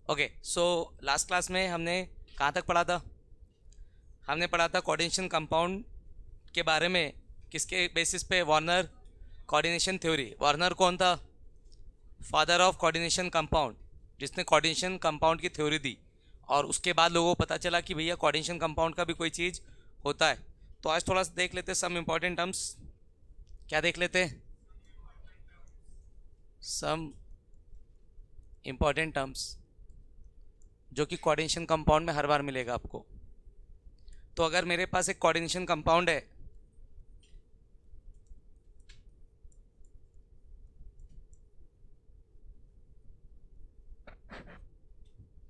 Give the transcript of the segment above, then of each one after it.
Okay, so last class में हमने कहाँ तक पढ़ा था? हमने पढ़ा था कोऑर्डिनेशन कंपाउंड के बारे में। किसके बेसिस पे? Warner coordination theory. वार्नर कौन था? फादर ऑफ कोऑर्डिनेशन कंपाउंड, जिसने कोऑर्डिनेशन कंपाउंड की थ्योरी दी। और उसके बाद लोगों को पता चला कि भैया कोऑर्डिनेशन कंपाउंड का भी कोई चीज़ होता है। तो आज थोड़ा सा देख लेते हैं सम इम्पॉर्टेंट टर्म्स। क्या देख लेते हैं? सम इम्पॉर्टेंट टर्म्स जो कि कोऑर्डिनेशन कंपाउंड में हर बार मिलेगा आपको। तो अगर मेरे पास एक कोऑर्डिनेशन कंपाउंड है,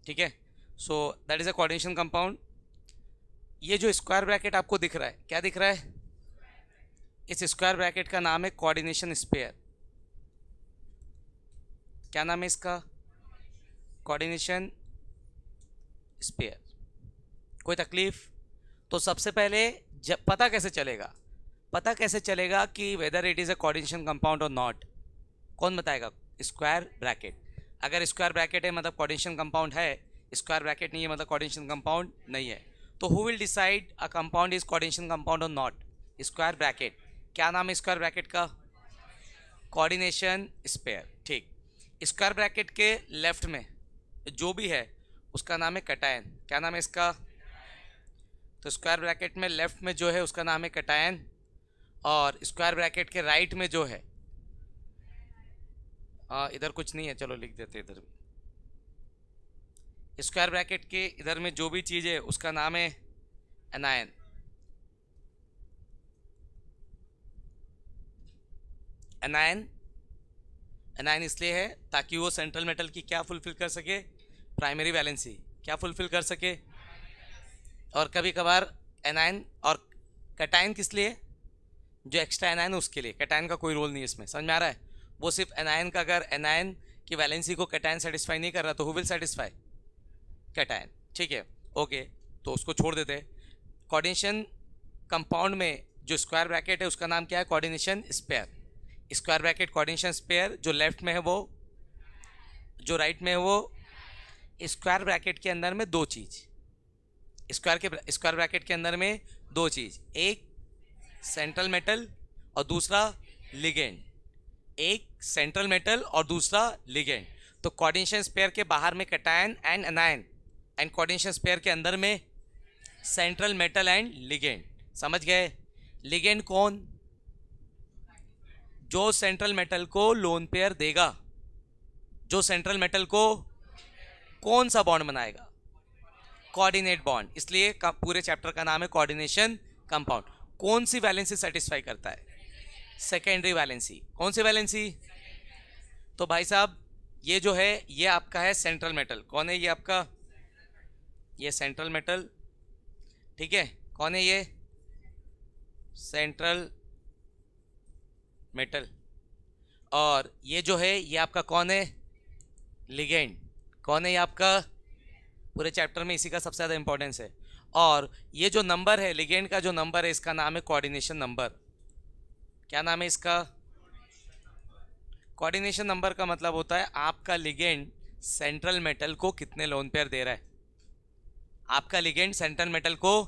ठीक है, so that is a coordination compound. ये जो स्क्वायर ब्रैकेट आपको दिख रहा है, क्या दिख रहा है? इस स्क्वायर ब्रैकेट का नाम है कोऑर्डिनेशन स्फीयर। क्या नाम है इसका? Coordination sphere. कोई तकलीफ? तो सबसे पहले जब पता कैसे चलेगा, पता कैसे चलेगा कि whether it is a coordination compound और नॉट? कौन बताएगा? Square bracket. अगर स्क्वायर ब्रैकेट है मतलब कोऑर्डिनेशन कंपाउंड है, स्क्वायर ब्रैकेट नहीं है मतलब कोऑर्डिनेशन कंपाउंड नहीं है। तो who will decide a compound is coordination compound और नॉट? Square bracket. क्या नाम है स्क्वायर ब्रैकेट का? Coordination sphere. ठीक। स्क्वायर ब्रैकेट के लेफ्ट में जो भी है उसका नाम है कैटायन। क्या नाम है इसका? तो स्क्वायर ब्रैकेट में लेफ्ट में जो है उसका नाम है कैटायन, और स्क्वायर ब्रैकेट के राइट में जो है, इधर कुछ नहीं है, चलो लिख देते इधर भी। स्क्वायर ब्रैकेट के इधर में जो भी चीज़ है उसका नाम है एनायन। एनायन एनायन इसलिए है ताकि वो सेंट्रल मेटल की क्या फुलफिल कर सके? Primary valency. क्या फुलफिल कर सके? और कभी कभार एनायन और कैटायन किस लिए? जो एक्स्ट्रा एनायन है उसके लिए। कैटायन का कोई रोल नहीं है इसमें, समझ में आ रहा है? वो सिर्फ एनायन का, अगर एनायन की वैलेंसी को कैटायन सेटिस्फाई नहीं कर रहा तो हु विल सेटिस्फाई? कैटायन। ठीक है, ओके, तो उसको छोड़ देते हैं। कोऑर्डिनेशन कंपाउंड में जो स्क्वायर ब्रैकेट है उसका नाम क्या है? Coordination sphere. Square bracket coordination sphere, जो लेफ्ट में है वो, जो राइट में है वो। स्क्वायर ब्रैकेट के अंदर में दो चीज़, स्क्वायर ब्रैकेट के अंदर में दो चीज़, एक सेंट्रल मेटल और दूसरा लिगेंड। एक सेंट्रल मेटल और दूसरा लिगेंड। तो कोऑर्डिनेशन स्पेयर के बाहर में cation and anion, and coordination sphere के अंदर में सेंट्रल मेटल एंड लिगेंड। समझ गए? लिगेंड कौन? जो सेंट्रल मेटल को लोन पेयर देगा। जो सेंट्रल मेटल को कौन सा बॉन्ड बनाएगा? Coordinate bond. इसलिए पूरे चैप्टर का नाम है कोऑर्डिनेशन कंपाउंड। कौन सी वैलेंसी सेटिस्फाई करता है? Secondary valency. कौन सी वैलेंसी? तो भाई साहब ये जो है ये आपका है सेंट्रल मेटल। कौन है ये आपका? ये सेंट्रल मेटल। ठीक है, कौन है ये? Central metal. और ये जो है ये आपका कौन है? लिगेंड। कौन है ये आपका? पूरे चैप्टर में इसी का सबसे ज़्यादा इंपॉर्टेंस है। और ये जो नंबर है लिगेंड का, जो नंबर है इसका नाम है कोऑर्डिनेशन नंबर। क्या नाम है इसका? कोऑर्डिनेशन नंबर का मतलब होता है आपका लिगेंड सेंट्रल मेटल को कितने लोन पेयर दे रहा है। आपका लिगेंड सेंट्रल मेटल को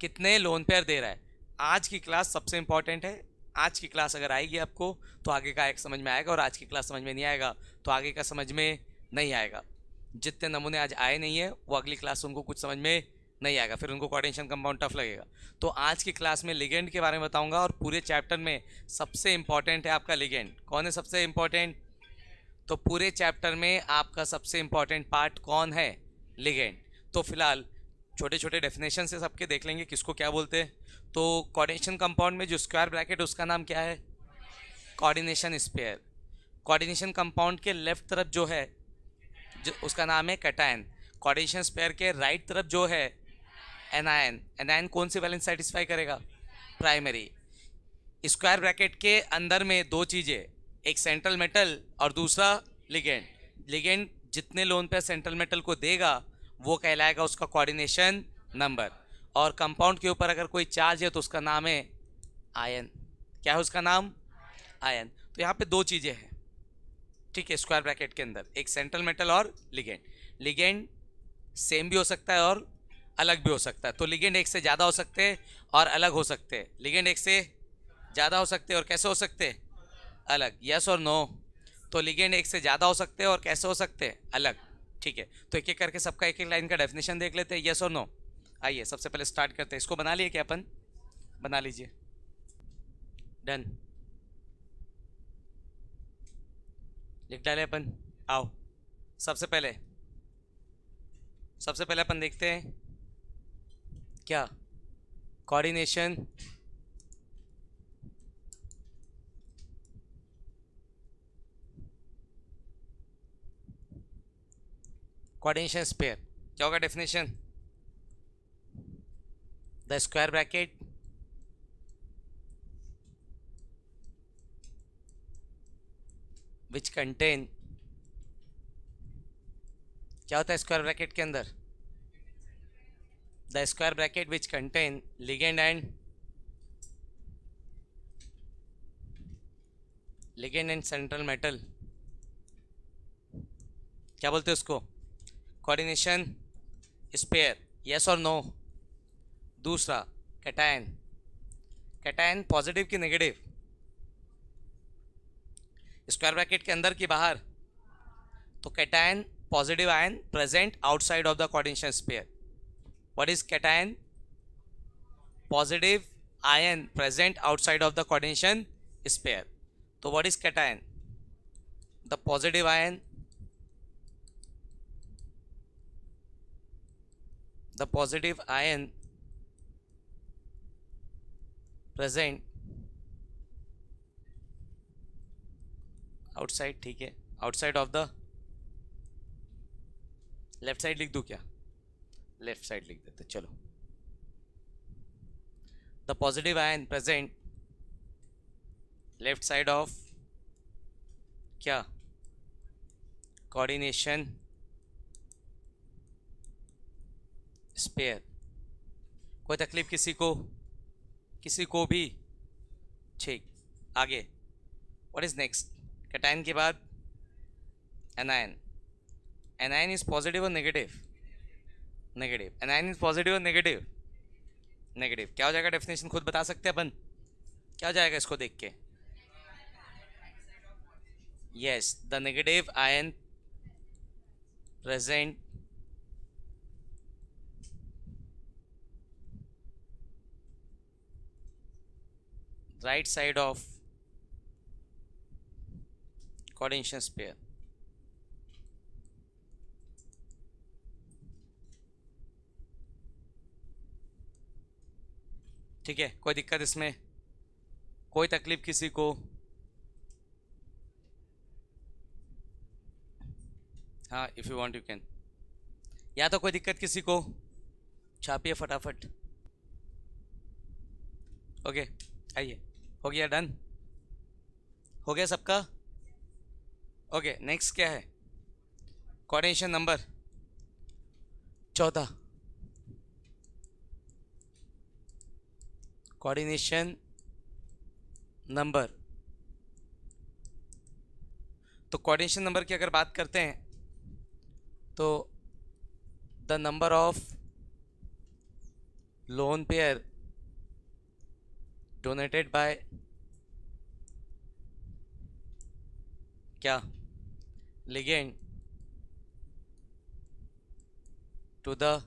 कितने लोन पेयर दे रहा है। आज की क्लास सबसे इंपॉर्टेंट है। आज की क्लास अगर आएगी आपको तो आगे का एक समझ में आएगा, और आज की क्लास समझ में नहीं आएगा तो आगे का समझ में नहीं आएगा। जितने नमूने आज आए नहीं है वो अगली क्लास उनको कुछ समझ में नहीं आएगा, फिर उनको कोऑर्डिनेशन कंपाउंड टफ लगेगा। तो आज की क्लास में लिगेंड के बारे में बताऊंगा, और पूरे चैप्टर में सबसे इंपॉर्टेंट है आपका लिगेंड। कौन है सबसे इंपॉर्टेंट? तो पूरे चैप्टर में आपका सबसे इंपॉर्टेंट पार्ट कौन है? लिगेंड। तो फिलहाल छोटे छोटे डेफिनेशन से सबके देख लेंगे किसको क्या बोलते हैं। तो कोऑर्डिनेशन कंपाउंड में जो स्क्वायर ब्रैकेट उसका नाम क्या है? Coordination sphere. कोऑर्डिनेशन कंपाउंड के लेफ्ट तरफ जो है जो उसका नाम है कैटायन। कोऑर्डिनेशन स्पेयर के राइट तरफ जो है एनायन। एनायन कौन सी वैलेंस सेटिस्फाई करेगा? प्राइमरी। स्क्वायर ब्रैकेट के अंदर में दो चीज़ें, एक सेंट्रल मेटल और दूसरा लिगेंड। लिगेंड जितने लोन पे सेंट्रल मेटल को देगा वो कहलाएगा उसका कोऑर्डिनेशन नंबर। और कंपाउंड के ऊपर अगर कोई चार्ज है तो उसका नाम है आयन। क्या है उसका नाम? आयन। तो यहाँ पे दो चीज़ें हैं, ठीक है, स्क्वायर ब्रैकेट के अंदर एक सेंट्रल मेटल और लिगेंड। लिगेंड सेम भी हो सकता है और अलग भी हो सकता है, तो लिगेंड एक से ज़्यादा हो सकते हैं और अलग हो सकते हैं। लिगेंड एक से ज़्यादा हो सकते हैं और कैसे हो सकते हैं, अलग। यस और नो? तो लिगेंड एक से ज़्यादा हो सकते हैं और कैसे हो सकते हैं, अलग। ठीक है, तो एक एक करके सबका एक एक लाइन का डेफिनेशन देख लेते हैं, यस और नो। आइए सबसे पहले स्टार्ट करते हैं। इसको बना लिए क्या अपन? बना लीजिए। डन, लिख डाले अपन। आओ सबसे पहले अपन देखते हैं क्या, कोऑर्डिनेशन स्पेयर। क्या होगा definition? The square bracket which contain, क्या होता है स्क्वायर ब्रैकेट के अंदर? The square bracket which contain ligand and central metal. क्या बोलते हैं उसको? Coordination sphere. यस और नो? दूसरा कैटायन। कैटायन पॉजिटिव की नेगेटिव? स्क्वायर ब्रैकेट के अंदर की बाहर? तो cation positive ion present outside of the coordination sphere. What is cation? Positive ion present outside of the coordination sphere. तो what is cation? The positive ion, present outside, ठीक है, outside of the, left side लिख दूं क्या? Left side लिख देते, चलो। The positive ion present left side of क्या, कोऑर्डिनेशन स्पेयर। कोई तकलीफ किसी को? किसी को भी? ठीक, आगे। What is next? कैटायन के बाद एनायन। एनायन इज पॉजिटिव और negative? Negative. Anion is positive और नेगेटिव? नेगेटिव। क्या हो जाएगा डेफिनेशन, खुद बता सकते हैं अपन? क्या हो जाएगा इसको देख के? Yes, the negative ion present right side of coordination sphere. ठीक है, कोई दिक्कत इसमें? कोई तकलीफ किसी को? हाँ, if you want you can. या तो कोई दिक्कत किसी को? छापिए फटाफट। ओके, आइए। हो गया, डन हो गया सबका? ओके, नेक्स्ट क्या है? Coordination number 14। Coordination number. तो कोऑर्डिनेशन नंबर की अगर बात करते हैं तो the number of lone pair donated by क्या, ligand to the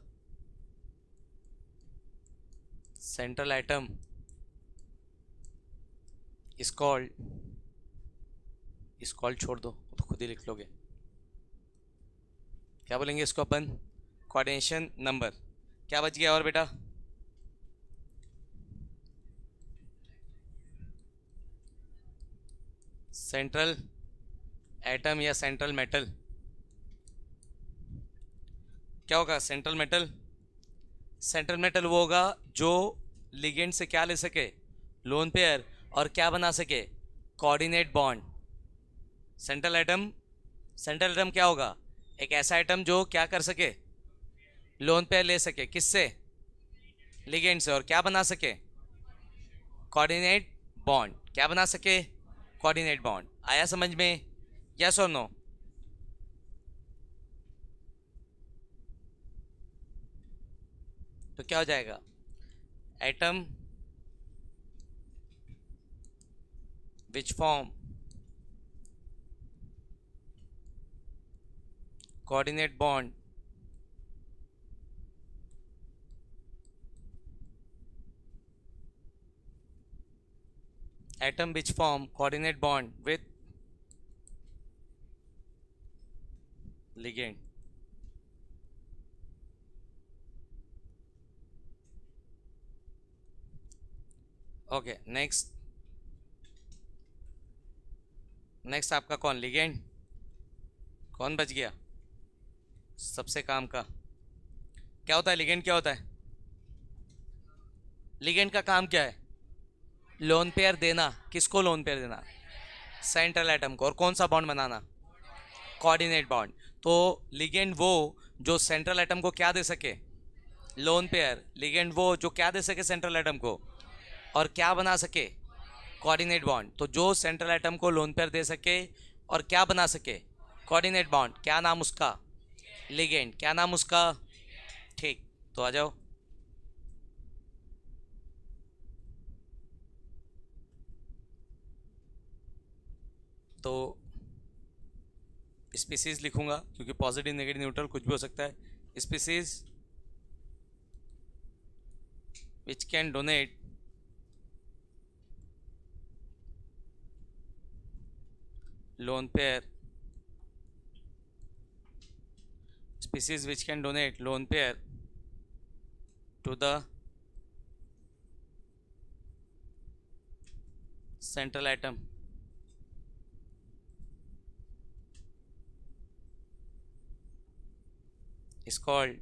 central atom is called, छोड़ दो तो खुद ही लिख लोगे। क्या बोलेंगे इसको अपन? Coordination number. क्या बच गया और बेटा? सेंट्रल एटम या सेंट्रल मेटल। क्या होगा सेंट्रल मेटल? सेंट्रल मेटल वो होगा जो लिगेंड से क्या ले सके, लोन पेयर, और क्या बना सके, कोऑर्डिनेट बॉन्ड। सेंट्रल एटम क्या होगा? एक ऐसा एटम जो क्या कर सके, लोन पेयर ले सके, किससे? लिगेंड से, और क्या बना सके, कोऑर्डिनेट बॉन्ड। क्या बना सके? Coordinate bond. आया समझ में? यस और नो? तो क्या हो जाएगा? Atom which form coordinate bond atom which form coordinate bond with ligand. Okay next आपका कौन? लिगेंड। कौन बच गया सबसे काम का? क्या होता है लिगेंड? क्या होता है लिगेंड का काम? क्या है? लोन पेयर देना। किसको लोन पेयर देना? सेंट्रल एटम को। और कौन सा बॉन्ड बनाना? Coordinate bond. तो लिगेंड वो जो सेंट्रल एटम को क्या दे सके? Lone pair. लिगेंड वो जो क्या दे सके सेंट्रल एटम को और क्या बना सके? Coordinate bond. तो जो सेंट्रल एटम को लोन पेयर दे सके और क्या बना सके? Coordinate bond. क्या नाम उसका? लिगेंड। क्या नाम उसका? ठीक, तो आ जाओ। तो स्पीसीज लिखूंगा क्योंकि पॉजिटिव नेगेटिव न्यूट्रल कुछ भी हो सकता है। Species which can donate lone pair, species which can donate lone pair to the central atom is called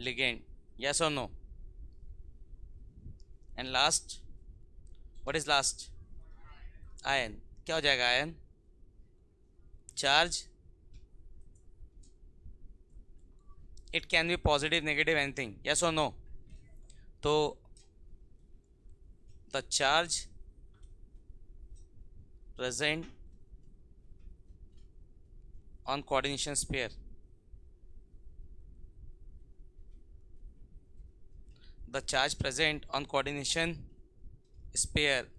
ligand. Yes or no? And last, what is last? Ion. क्या हो जाएगा ion? Charge. It can be positive negative anything. Yes और no? तो the charge present on coordination sphere, the charge present on coordination sphere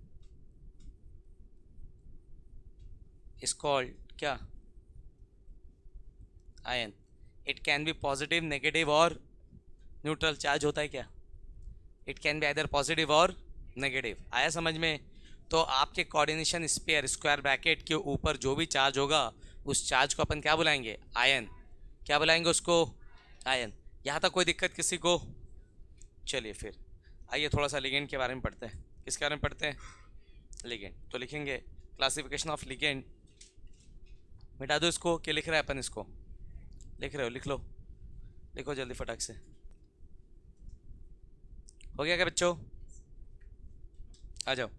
is called क्या? Ion. It can be positive negative और neutral. Charge होता है क्या? It can be either positive और negative. आया समझ में? तो आपके कोऑर्डिनेशन स्फीयर स्क्वायर ब्रैकेट के ऊपर जो भी चार्ज होगा उस चार्ज को अपन क्या बुलाएंगे? आयन। क्या बुलाएंगे उसको? आयन। यहाँ तक कोई दिक्कत किसी को? चलिए फिर आइए थोड़ा सा लिगेंड के बारे में पढ़ते हैं। किसके बारे में पढ़ते हैं? लिगेंड। तो लिखेंगे क्लासिफिकेशन ऑफ लिगेंड। मिटा दो इसको। क्या लिख रहा है अपन? इसको लिख रहे हो? लिख लो, लिखो जल्दी फटाक से। हो गया क्या बच्चों? आ जाओ।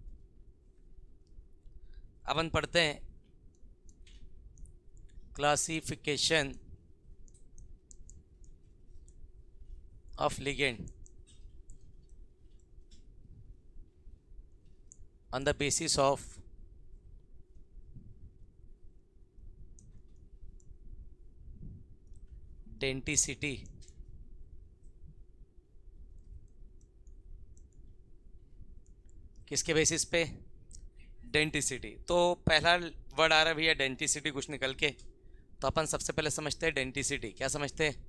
अपन पढ़ते हैं classification of ligand on the basis of denticity. किसके बेसिस पे? डेंटिसिटी। तो पहला वर्ड आ रहा है भैया डेंटिसिटी कुछ निकल के, तो अपन सबसे पहले समझते हैं डेंटिसिटी। क्या समझते हैं?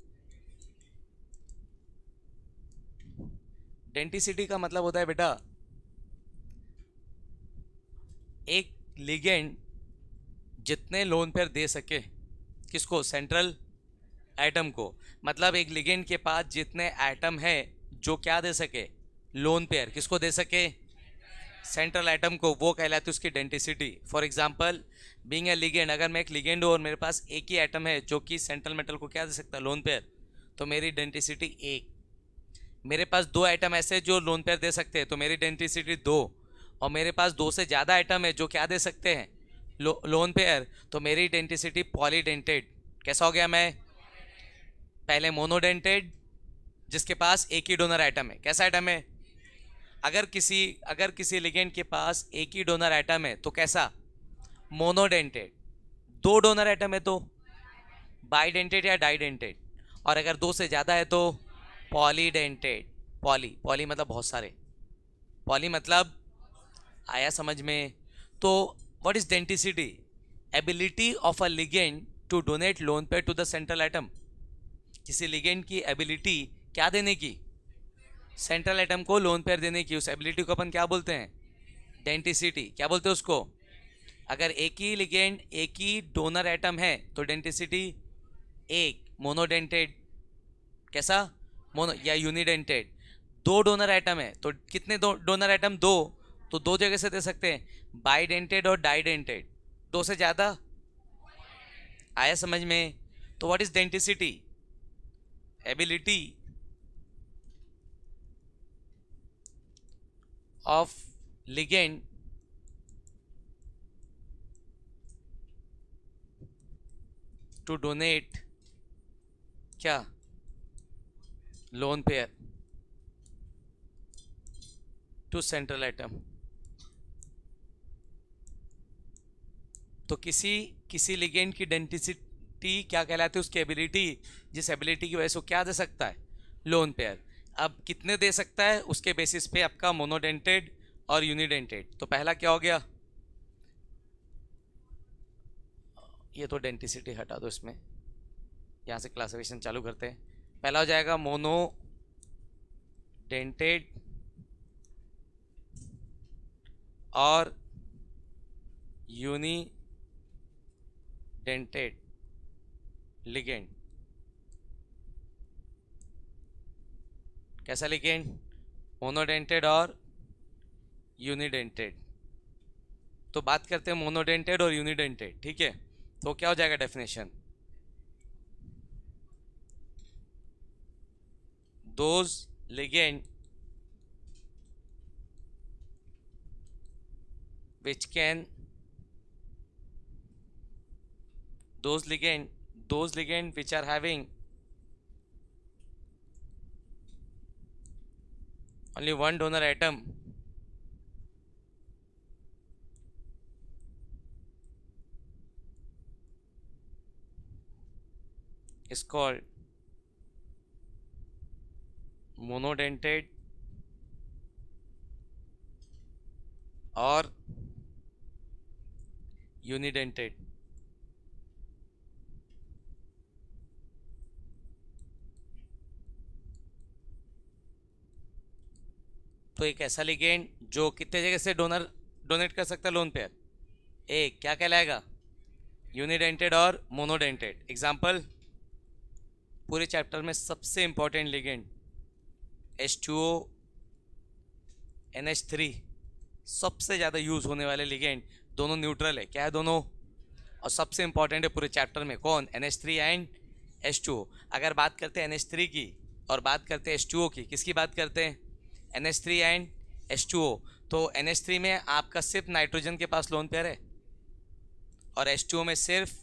डेंटिसिटी का मतलब होता है बेटा एक लिगेंड जितने लोन पेयर दे सके। किसको? सेंट्रल एटम को। मतलब एक लिगेंड के पास जितने एटम है जो क्या दे सके? Lone pair. किसको दे सके? सेंट्रल एटम को। वो कहलाती है उसकी denticity. For example being a ligand, अगर मैं एक लिगेंड हूँ और मेरे पास एक ही एटम है जो कि सेंट्रल मेटल को क्या दे सकता है? Loan pair. तो मेरी डेंटिसिटी एक। मेरे पास दो एटम ऐसे जो लोन पेयर दे सकते हैं तो मेरी डेंटिसिटी दो। और मेरे पास दो से ज़्यादा एटम है जो क्या दे सकते हैं? Loan pair. तो मेरी डेंटिसिटी पॉलीडेंटेड। कैसा हो गया मैं? पहले मोनोडेंटेड जिसके पास एक ही डोनर एटम है। कैसा एटम है? अगर किसी लिगेंड के पास एक ही डोनर एटम है तो कैसा? मोनोडेंटेड, दो डोनर एटम है तो बाइडेंटेड या डाइडेंटेड, और अगर दो से ज्यादा है तो पॉलीडेंटेड। पॉली पॉली मतलब बहुत सारे, पॉली मतलब, आया समझ में? तो what is denticity? Ability of a ligand to donate lone pair to the central atom. किसी लिगेंड की एबिलिटी क्या देने की? सेंट्रल एटम को लोन पेयर देने की। उस एबिलिटी को अपन क्या बोलते हैं? डेंटिसिटी। क्या बोलते हैं उसको? अगर एक ही लिगेंड एक ही डोनर एटम है तो डेंटिसिटी एक। मोनोडेंटेड कैसा? मोनो या यूनिडेंटेड। दो डोनर एटम है तो कितने दो डोनर एटम? दो, तो दो जगह से दे सकते हैं, बाइडेंटेड और डाइडेंटेड। दो से ज्यादा, आया समझ में? तो what is denticity? Ability of ligand to donate क्या? Lone pair to central atom. तो किसी किसी लिगेंड की डेंसिटी क्या कहलाती है? उसकी एबिलिटी, जिस एबिलिटी की वजह से वो क्या दे सकता है? Lone pair. अब कितने दे सकता है उसके बेसिस पे आपका मोनोडेंटेड और यूनिडेंटेड। तो पहला क्या हो गया? ये तो डेंटिसिटी हटा दो इसमें, यहाँ से क्लासिफिकेशन चालू करते हैं। पहला हो जाएगा मोनो डेंटेड और यूनी डेंटेड लिगेंड। कैसा लिगेंड? मोनोडेंटेड और यूनिडेंटेड। तो बात करते हैं मोनोडेंटेड और यूनिडेंटेड, ठीक है? तो क्या हो जाएगा definition? Those ligand which can those ligand which are having only one donor atom is called monodentate or unidentate। तो एक ऐसा लिगेंड जो कितने जगह से डोनेट कर सकता है लोन पेयर? एक। क्या कहलाएगा? यूनिडेंटेड और मोनोडेंटेड। एग्जांपल, पूरे चैप्टर में सबसे इंपॉर्टेंट लिगेंड H2O NH3, सबसे ज़्यादा यूज होने वाले लिगेंड। दोनों न्यूट्रल है, क्या है दोनों? और सबसे इंपॉर्टेंट है पूरे चैप्टर में, कौन? NH3 and H2O। अगर बात करते हैं NH3 की और बात करते हैं H2O की, किसकी बात करते हैं? NH3 and H2O। तो NH3 में आपका सिर्फ नाइट्रोजन के पास लोन पेयर है और H2O में सिर्फ,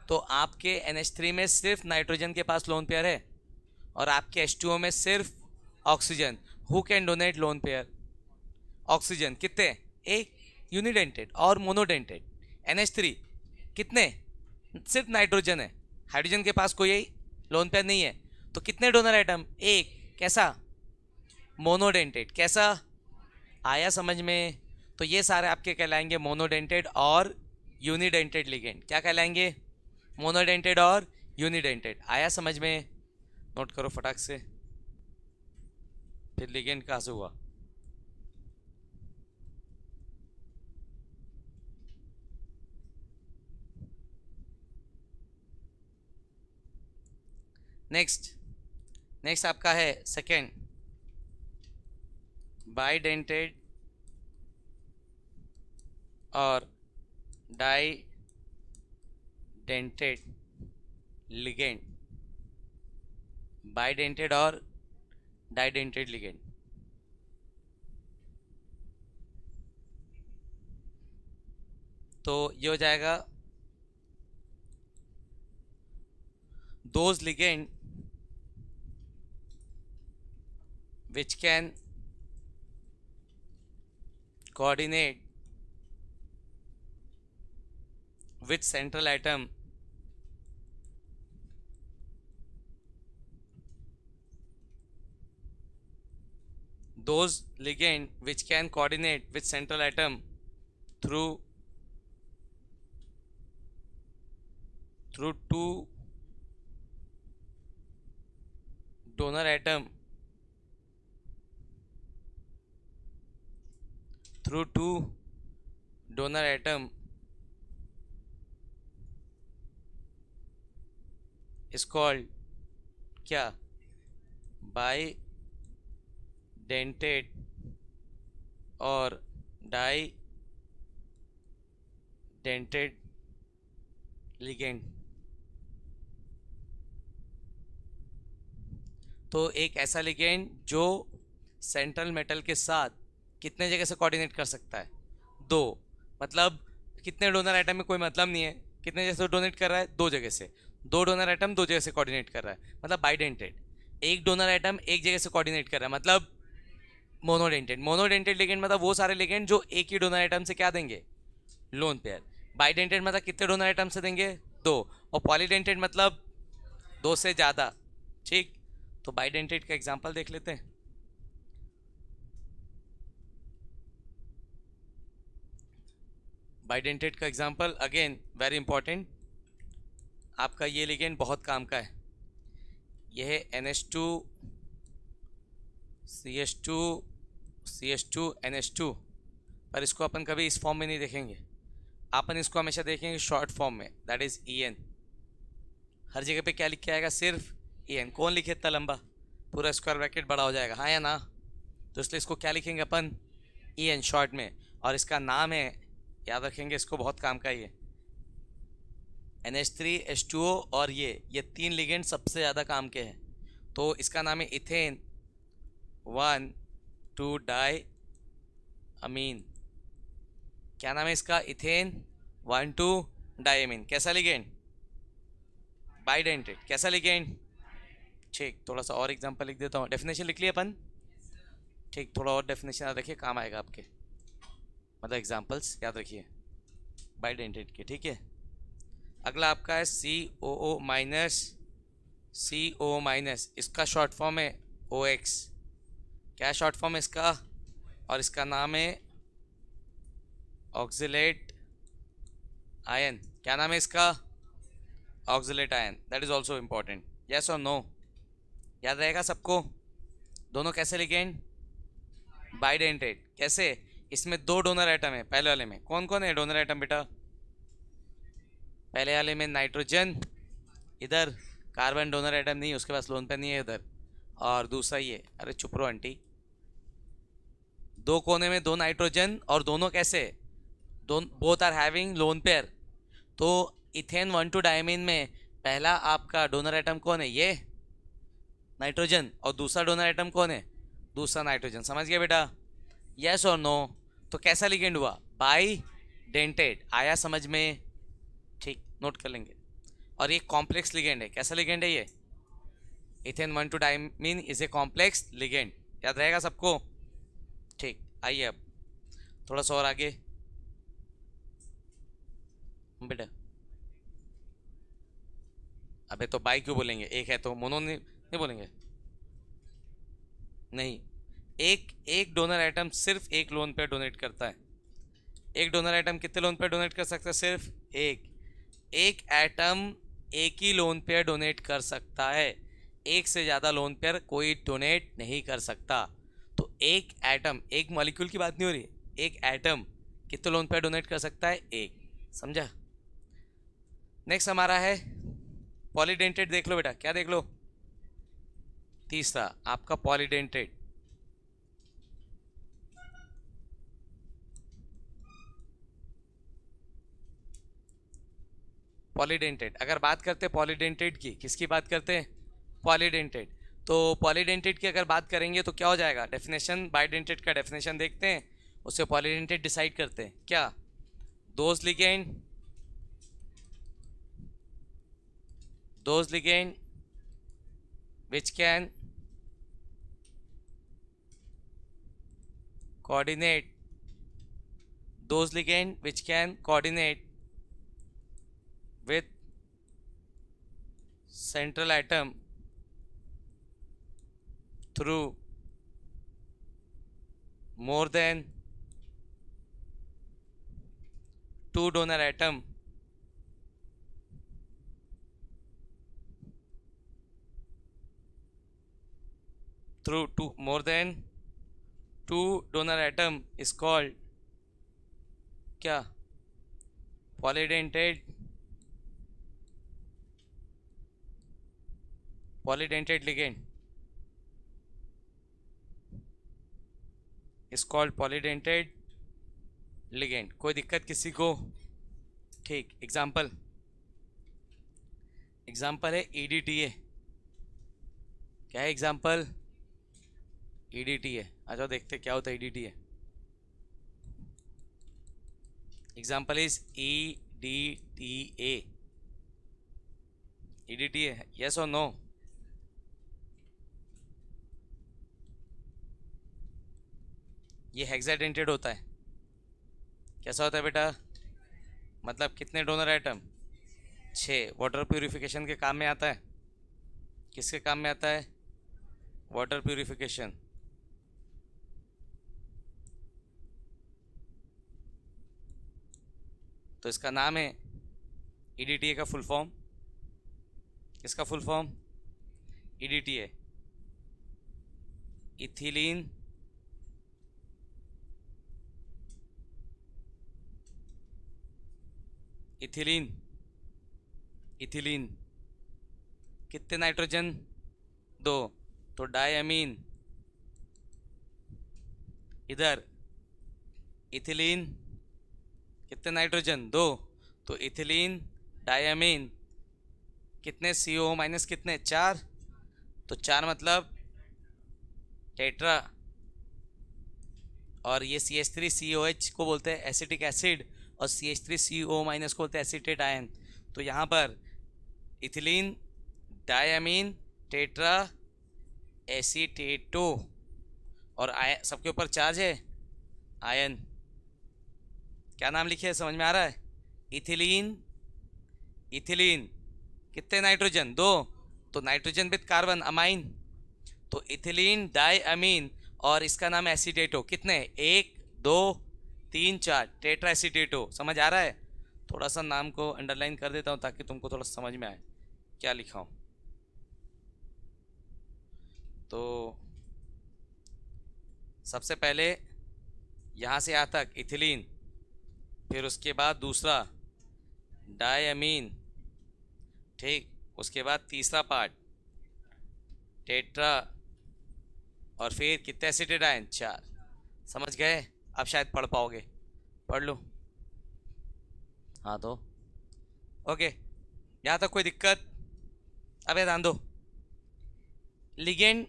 तो आपके NH3 में सिर्फ नाइट्रोजन के पास लोन पेयर है और आपके H2O में सिर्फ oxygen. Who can donate lone pair? Oxygen. कितने? एक। यूनिडेंटेड और मोनोडेंटेड। NH3 कितने? सिर्फ नाइट्रोजन है, हाइड्रोजन के पास कोई लोन पेयर नहीं है। तो कितने डोनर एटम? एक। कैसा? मोनोडेंटेड। कैसा? आया समझ में? तो ये सारे आपके कहलाएंगे मोनोडेंटेड और यूनिडेंटेड लिगेंड। क्या कहलाएंगे? मोनोडेंटेड और यूनिडेंटेड। आया समझ में? नोट करो फटाक से। फिर लिगेंड कहाँ से हुआ? नेक्स्ट आपका है सेकेंड, बाइडेंटेड और डाइडेंटेड लिगेंड। बाइडेंटेड और डाइडेंटेड लिगेंड। तो ये हो जाएगा those ligand which can coordinate with central atom those ligand which can coordinate with central atom through two donor atom through two donor atom is called क्या bidentate और didentate ligand। तो एक ऐसा लिगेंड जो सेंट्रल मेटल के साथ कितने जगह से कोऑर्डिनेट कर सकता है? दो। मतलब कितने डोनर आइटम में कोई मतलब नहीं है, कितने जगह से डोनेट कर रहा है? दो जगह से। दो डोनर आइटम दो जगह से कोऑर्डिनेट कर रहा है, मतलब बाइडेंटेड। एक डोनर आइटम एक जगह से कोऑर्डिनेट कर रहा है, मतलब मोनोडेंटेड। मोनोडेंटेड लिगेंड मतलब वो सारे लिगेंड जो एक ही डोनर आइटम से क्या देंगे? Lone pair. बाइडेंटेड मतलब कितने डोनर आइटम से देंगे? दो। और पॉलीडेंटेड मतलब दो से ज़्यादा। ठीक, तो बाइडेंटेड का एग्जांपल देख लेते हैं। बाइडेंटेड का एग्जांपल अगेन वेरी इंपॉर्टेंट, आपका ये लिगेंड बहुत काम का है। यह है NH2 CH2 CH2 NH2, पर इसको अपन कभी इस फॉर्म में नहीं देखेंगे, अपन इसको हमेशा देखेंगे शॉर्ट फॉर्म में, दैट इज EN। हर जगह पे क्या लिख के आएगा? सिर्फ EN। कौन लिखे इतना लंबा? पूरा स्क्वायर ब्रैकेट बड़ा हो जाएगा, हाँ या ना? तो इसलिए इसको क्या लिखेंगे अपन? EN शॉर्ट में। और इसका नाम है, याद रखेंगे इसको, बहुत काम का ही है, NH3H2O। और ये तीन लिगेंड सबसे ज़्यादा काम के हैं। तो इसका नाम है इथेन 1,2 डाई अमीन। क्या नाम है इसका? इथेन 1,2 डाई अमीन। कैसा लिगेंड? बाइडेंटेड। कैसा लिगेंड? ठीक, थोड़ा सा और एग्जांपल लिख देता हूँ। डेफिनेशन लिख लिया अपन? ठीक, थोड़ा और डेफिनेशन याद रखिए, काम आएगा आपके, मतलब एग्जांपल्स याद रखिए बाइडेंटेड के। ठीक है, अगला आपका है COO माइनस। CO माइनस इसका शॉर्ट फॉर्म है OX। क्या शॉर्ट फॉर्म है इसका? और इसका नाम है ऑक्सिलेट आयन। क्या नाम है इसका? Oxalate ion. That is also important, yes और नो? याद रहेगा सबको? दोनों कैसे लिगेंड? बाइडेंटेड। कैसे? इसमें दो डोनर आइटम है पहले वाले में। कौन कौन है डोनर आइटम बेटा? पहले वाले में नाइट्रोजन, इधर कार्बन डोनर आइटम नहीं, उसके पास लोन पे नहीं है इधर। और दूसरा ये, अरे चुप रहो आंटी, दो कोने में दो नाइट्रोजन, और दोनों कैसे? Both are having lone pair. तो इथेन 1,2 डायमीन में पहला आपका डोनर आइटम कौन है? ये नाइट्रोजन। और दूसरा डोनर आइटम कौन है? दूसरा नाइट्रोजन। समझ गया बेटा? यस और नो? तो कैसा लिगेंड हुआ? बाइडेंटेड। आया समझ में? ठीक, नोट कर लेंगे। और ये कॉम्प्लेक्स लिगेंड है। कैसा लिगेंड है ये? Ethane 1,2 diamine is a complex ligand. याद रहेगा सबको? ठीक, आइए अब थोड़ा सा और आगे बेटा। अबे तो बाई क्यों बोलेंगे? एक है तो मोनो नहीं बोलेंगे? नहीं, एक डोनर आइटम सिर्फ एक लोन पे डोनेट करता है। एक डोनर आइटम कितने लोन पे डोनेट कर सकता है? सिर्फ एक एटम एक ही लोन पे डोनेट कर सकता है। एक से ज़्यादा लोन पेयर कोई डोनेट नहीं कर सकता। तो एक एटम, एक मॉलिक्यूल की बात नहीं हो रही, एक एटम कितने लोन पेयर डोनेट कर सकता है? एक। समझा? नेक्स्ट हमारा है पॉलीडेंटेड। देख लो बेटा, क्या देख लो? तीसरा आपका पॉलीडेंटेड। पॉलीडेंटेड अगर बात करते हैं पॉलीडेंटेड की, किसकी बात करते हैं? पॉलीडेंटेड। तो पॉलीडेंटेड की अगर बात करेंगे तो क्या हो जाएगा? डेफिनेशन, बाइडेंटेड का डेफिनेशन देखते हैं, उससे पॉलीडेंटेड डिसाइड करते हैं। क्या? Those ligand which can coordinate, those ligand which can coordinate with central atom through more than 2 donor atom through more than 2 donor atom is called क्या? Polydentate ligand is called polydentate ligand. कोई दिक्कत किसी को? ठीक, example है EDTA. क्या है example? EDTA. अच्छा देखते क्या होता है EDTA. Example is EDTA. EDTA, yes or no? ये हेक्साडेंटेड होता है. कैसा होता है बेटा? मतलब कितने डोनर आइटम? 6. वाटर प्यूरिफिकेशन के काम में आता है. किसके काम में आता है? Water purification. तो इसका नाम है EDTA का फुल फॉर्म. इसका full form EDTA, ethylene ethylene कितने नाइट्रोजन? 2. तो डायमीन. इधर इथिलीन कितने नाइट्रोजन? 2. तो इथिलीन डायमीन कितने CO माइनस कितने? 4. तो 4 मतलब टेट्रा. और ये CH3COH को बोलते हैं एसिटिक एसिड और CH3CO माइनस को बोलते हैं एसिटेट आयन. तो यहाँ पर इथिलीन डायमीन टेट्रा एसीटेटो और सबके ऊपर चार्ज है आयन. क्या नाम लिखे है? समझ में आ रहा है? इथिलीन कितने नाइट्रोजन? 2. तो नाइट्रोजन विद कार्बन अमाइन. तो इथिलीन डायमीन और इसका नाम एसीटेटो. कितने? 1 2 3 4 टेट्रा एसीटेटो. समझ आ रहा है? थोड़ा सा नाम को अंडरलाइन कर देता हूँ ताकि तुमको थोड़ा समझ में आए क्या लिखा हूँ. तो सबसे पहले यहाँ से यहाँ तक इथिलीन, फिर उसके बाद दूसरा डायमीन, ठीक, उसके बाद तीसरा पार्ट टेट्रा और फिर कितने एसिटेट आयन? 4. समझ गए? अब शायद पढ़ पाओगे. पढ़ लो. हाँ तो ओके, यहाँ तक कोई दिक्कत? अब ये ध्यान दो, लिगेंड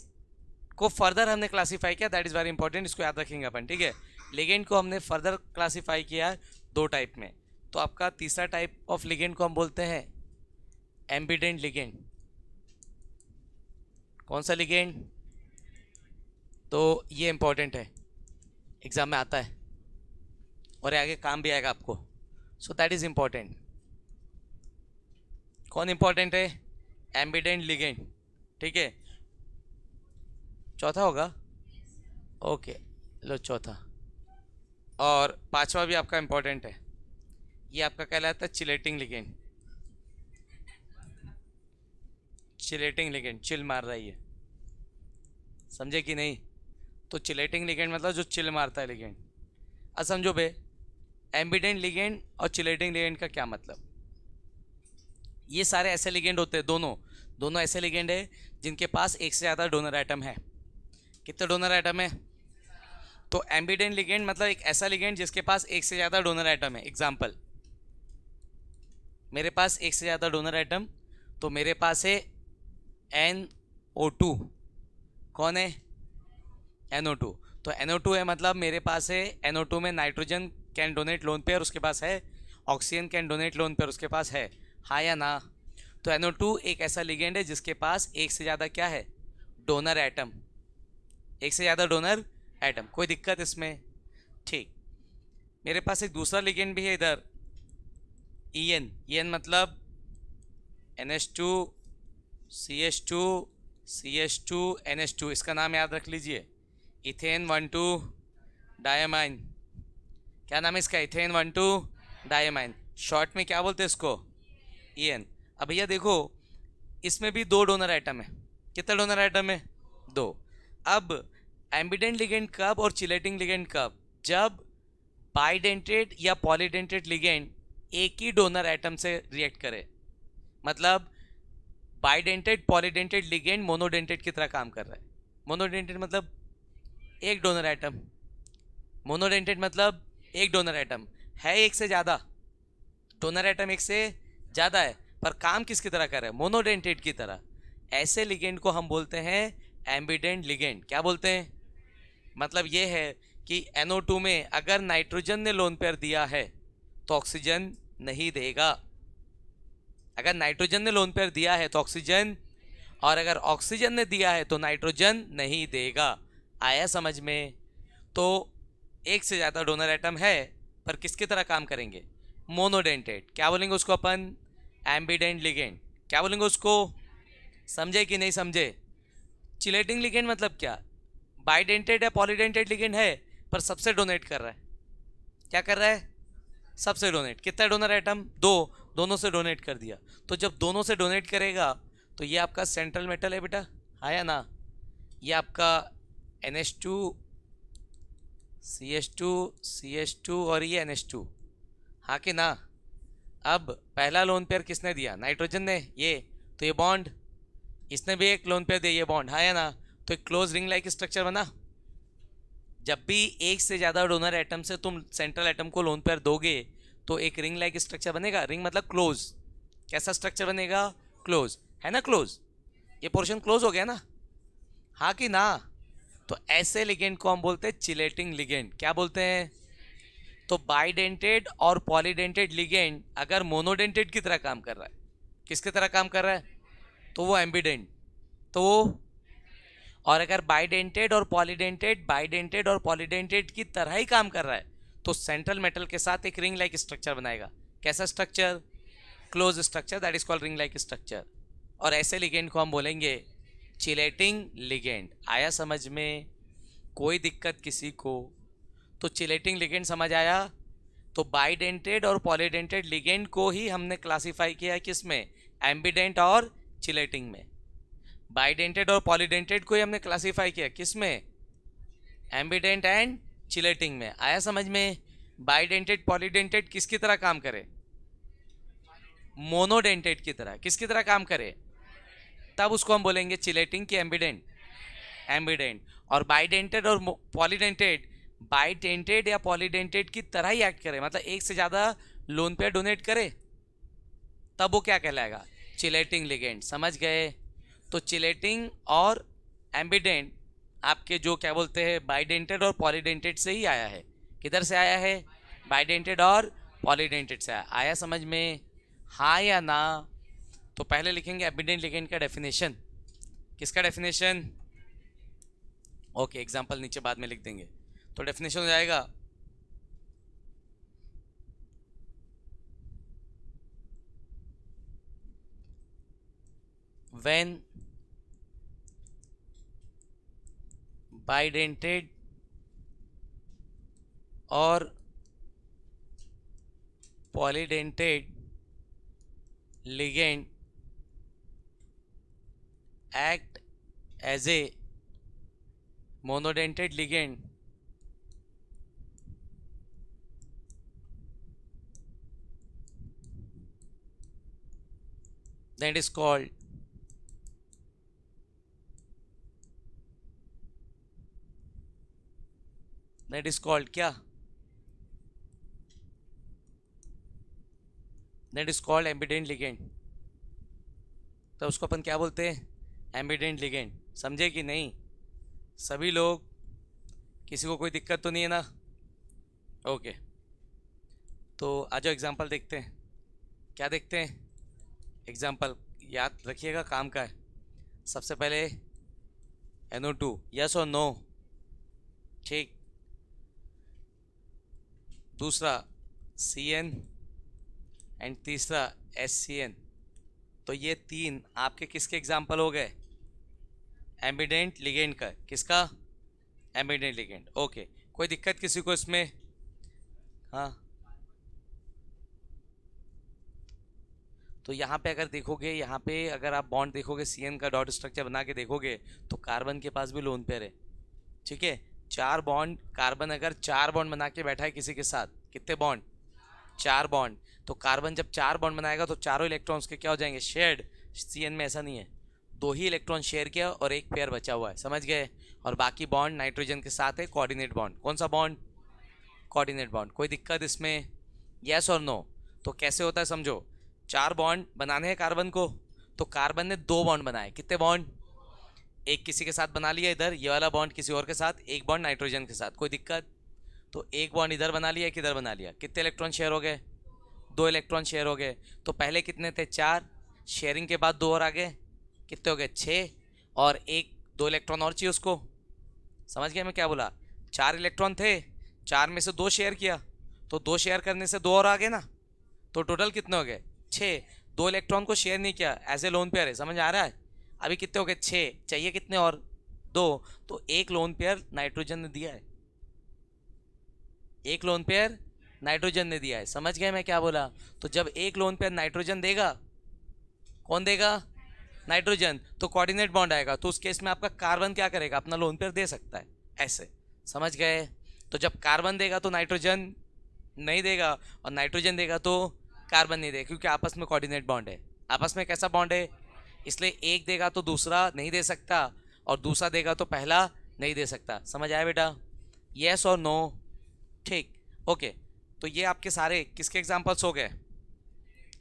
को फर्दर हमने क्लासीफाई किया. दैट इज़ वेरी इंपॉर्टेंट, इसको याद रखेंगे अपन. ठीक है, लिगेंड को हमने फर्दर क्लासीफाई किया 2 टाइप में. तो आपका तीसरा टाइप ऑफ लिगेंड को हम बोलते हैं एम्बिडेंट लिगेंड. कौन सा लिगेंड? तो ये इंपॉर्टेंट है, एग्जाम में आता है और आगे काम भी आएगा आपको. So that is important. कौन इंपॉर्टेंट है? Ambient ligand. ठीक है, चौथा होगा. ओके, लो चौथा. और पांचवा भी आपका इंपॉर्टेंट है. ये आपका कहलाता है chelating ligand. Chelating ligand, chill मार रही है, समझे कि नहीं? तो चिलेटिंग लिगेंड मतलब जो चिल मारता है लिगेंड. अब समझो बे, एम्बिडेंट लिगेंड और चिलेटिंग लिगेंड का क्या मतलब? ये सारे ऐसे लिगेंड होते हैं, दोनों ऐसे लिगेंड है जिनके पास एक से ज़्यादा डोनर एटम है. कितने डोनर एटम है? तो एम्बिडेंट लिगेंड मतलब एक ऐसा लिगेंड जिसके पास एक से ज़्यादा डोनर एटम है. एग्जाम्पल, मेरे पास एक से ज़्यादा डोनर एटम, तो मेरे पास है NO2. कौन है? NO2. तो NO2 है मतलब मेरे पास है NO2 में nitrogen can donate lone pair, उसके पास है oxygen can donate lone pair, उसके पास है. हाँ या ना? तो NO2 एक ऐसा लिगेंड है जिसके पास एक से ज़्यादा क्या है? Donor atom. एक से ज़्यादा डोनर एटम. कोई दिक्कत इसमें? ठीक. मेरे पास एक दूसरा लिगेंड भी है इधर, EN. EN मतलब NH2 CH2 CH2 NH2, इसका नाम याद रख लीजिए, इथेन 1,2 डायमाइन। क्या नाम है इसका? Ethane 1,2 diamine. शॉर्ट में क्या बोलते हैं इसको? EN। अब भैया देखो, इसमें भी दो डोनर आइटम है। कितने डोनर आइटम है? दो। अब एम्बिडेंट लिगेंड कब और चिलेटिंग लिगेंड कब? जब बाइडेंटेड या पॉलीडेंटेड लिगेंड एक ही डोनर आइटम से रिएक्ट करे। मतलब बाइडेंटेड पॉलीडेंटेड लिगेंड मोनोडेंटेड की तरह काम कर रहा है। मोनोडेंटेड मतलब एक डोनर आइटम, मोनोडेंटेड मतलब एक डोनर आइटम है, एक से ज़्यादा डोनर आइटम, एक से ज़्यादा है, पर काम किसकी तरह कर रहा है? मोनोडेंटेड की तरह। ऐसे लिगेंड को हम बोलते हैं एम्बिडेंट लिगेंड। क्या बोलते हैं? मतलब ये है कि NO2 में अगर नाइट्रोजन ने लोन पेयर दिया है तो ऑक्सीजन नहीं देगा। अगर नाइट्रोजन ने लोन पेयर दिया है तो ऑक्सीजन, और अगर ऑक्सीजन ने दिया है तो नाइट्रोजन नहीं देगा। आया समझ में? तो एक से ज़्यादा डोनर एटम है पर किसकी तरह काम करेंगे? मोनोडेंटेड। क्या बोलेंगे उसको अपन? Ambient ligand. क्या बोलेंगे उसको? समझे कि नहीं समझे? चिलेटिंग लिगेंड मतलब क्या? बाइडेंटेड या पॉलीडेंटेड लिगेंड है पर सबसे डोनेट कर रहा है। क्या कर रहा है? सबसे डोनेट। कितना डोनर आइटम? दो। दोनों से डोनेट कर दिया। तो जब दोनों से डोनेट करेगा तो ये आपका सेंट्रल मेटल है बेटा, आया ना? ये आपका NH2 CH2 CH2 और ये NH2, हाँ कि ना? अब पहला लोन पेयर किसने दिया? नाइट्रोजन ने। ये तो ये बॉन्ड, इसने भी एक लोन पेयर दिया, ये बॉन्ड, हाँ या ना? तो एक क्लोज रिंग लाइक स्ट्रक्चर बना। जब भी एक से ज़्यादा डोनर एटम से तुम सेंट्रल एटम को लोन पेयर दोगे तो एक रिंग लाइक स्ट्रक्चर बनेगा। रिंग मतलब क्लोज। कैसा स्ट्रक्चर बनेगा? क्लोज, है ना? क्लोज, ये पोर्शन क्लोज हो गया ना, हाँ कि ना? तो ऐसे लिगेंड को हम बोलते हैं चिलेटिंग लिगेंड। क्या बोलते हैं? तो बाइडेंटेड और पॉलीडेंटेड लिगेंड अगर मोनोडेंटेड की तरह काम कर रहा है, किसकी तरह काम कर रहा है? तो वो एम्बिडेंट। तो और अगर बाइडेंटेड और पॉलीडेंटेड की तरह ही काम कर रहा है तो सेंट्रल मेटल के साथ एक रिंग लाइक स्ट्रक्चर बनाएगा। कैसा structure? Close structure, that is called ring like structure. और ऐसे लिगेंड को हम बोलेंगे चिलेटिंग लिगेंड। आया समझ में? कोई दिक्कत किसी को? तो चिलेटिंग लिगेंड समझ आया? तो बाइडेंटेड और पॉलीडेंटेड लिगेंड को ही हमने क्लासिफाई किया किस में? एम्बिडेंट और चिलेटिंग में। बाइडेंटेड और पॉलीडेंटेड को ही हमने क्लासिफाई किया किस में? एम्बिडेंट एंड चिलेटिंग में। आया समझ में? बाइडेंटेड पॉलीडेंटेड किसकी तरह काम करे? मोनोडेंटेड की तरह। किसकी तरह काम करे? तब उसको हम बोलेंगे चिलेटिंग की एम्बिडेंट। एम्बिडेंट। और बाइडेंटेड और पॉलीडेंटेड, बाइडेंटेड या पॉलीडेंटेड की तरह ही एक्ट करे, मतलब एक से ज़्यादा लोन पेयर डोनेट करे, तब वो क्या कहलाएगा? Chelating ligand. समझ गए? तो चिलेटिंग और एम्बिडेंट आपके जो क्या बोलते हैं बाइडेंटेड और पॉलीडेंटेड से ही आया है। किधर से आया है? बाइडेंटेड और पॉलीडेंटेड से आया। आया समझ में? हाँ या ना? तो पहले लिखेंगे एम्बिडेंट लिगेंड का डेफिनेशन। किसका डेफिनेशन? ओके, एग्जांपल नीचे बाद में लिख देंगे। तो डेफिनेशन हो जाएगा when bidentate or polydentate ligand act as a monodentate ligand that is called क्या? that is called ambient ligand. तो उसको अपन क्या बोलते हैं? Ambient ligand. समझे कि नहीं सभी लोग? किसी को कोई दिक्कत तो नहीं है ना? ओके, तो आ जाओ एग्जांपल देखते हैं। क्या देखते हैं? एग्जांपल याद रखिएगा, काम का है। सबसे पहले NO2, यस और नो? ठीक। दूसरा CN एंड तीसरा SCN। तो ये तीन आपके किसके एग्जाम्पल हो गए? एम्बिडेंट लिगेंड का। किसका? Ambient ligand. ओके, कोई दिक्कत किसी को इसमें? हाँ, तो यहाँ पे अगर देखोगे, यहाँ पे अगर आप बॉन्ड देखोगे, सीएन का डॉट स्ट्रक्चर बना के देखोगे तो कार्बन के पास भी लोन पेयर है। ठीक है, चार बॉन्ड, कार्बन अगर चार बॉन्ड बना के बैठा है किसी के साथ, कितने बॉन्ड? चार बॉन्ड। तो कार्बन जब चार बॉन्ड बनाएगा तो चारों इलेक्ट्रॉन्स के क्या हो जाएंगे? शेयर्ड। सीएन में ऐसा नहीं है, दो ही इलेक्ट्रॉन शेयर किया और एक पेयर बचा हुआ है, समझ गए? और बाकी बॉन्ड नाइट्रोजन के साथ है कोऑर्डिनेट बॉन्ड। कौन सा बॉन्ड? Coordinate bond. कोई दिक्कत इसमें? यस और नो? तो कैसे होता है समझो, चार बॉन्ड बनाने हैं कार्बन को, तो कार्बन ने दो बॉन्ड बनाए। कितने बॉन्ड? एक किसी के साथ बना लिया इधर, ये वाला बॉन्ड किसी और के साथ, एक बॉन्ड नाइट्रोजन के साथ। कोई दिक्कत? तो एक बॉन्ड इधर बना लिया, एक इधर बना लिया। कितने इलेक्ट्रॉन शेयर हो गए? दो इलेक्ट्रॉन शेयर हो गए। तो पहले कितने थे? चार। शेयरिंग के बाद दो और आ गए, कितने हो गए? छः। और एक, दो इलेक्ट्रॉन और चाहिए उसको। समझ गए मैं क्या बोला? चार इलेक्ट्रॉन थे, चार में से दो शेयर किया, तो दो शेयर करने से दो और आ गए ना, तो टोटल कितने हो गए? छः। दो इलेक्ट्रॉन को शेयर नहीं किया, एज ए लोन पेयर है। समझ आ रहा है? अभी कितने हो गए? छः। चाहिए कितने और? दो। तो एक लोन पेयर नाइट्रोजन ने दिया है, एक लोन पेयर नाइट्रोजन ने दिया है। समझ गए मैं क्या बोला? तो जब एक लोन पेयर नाइट्रोजन देगा, कौन देगा? नाइट्रोजन। तो कोऑर्डिनेट बॉन्ड आएगा, तो उस केस में आपका कार्बन क्या करेगा? अपना लोन पेयर दे सकता है, ऐसे। समझ गए? तो जब कार्बन देगा तो नाइट्रोजन नहीं देगा, और नाइट्रोजन देगा तो कार्बन नहीं देगा, क्योंकि आपस में कोऑर्डिनेट बॉन्ड है। आपस में कैसा बॉन्ड है? इसलिए एक देगा तो दूसरा नहीं दे सकता, और दूसरा देगा तो पहला नहीं दे सकता। समझ आया बेटा? यस और नो? ठीक, ओके। तो ये आपके सारे किसके एग्जांपल्स हो गए?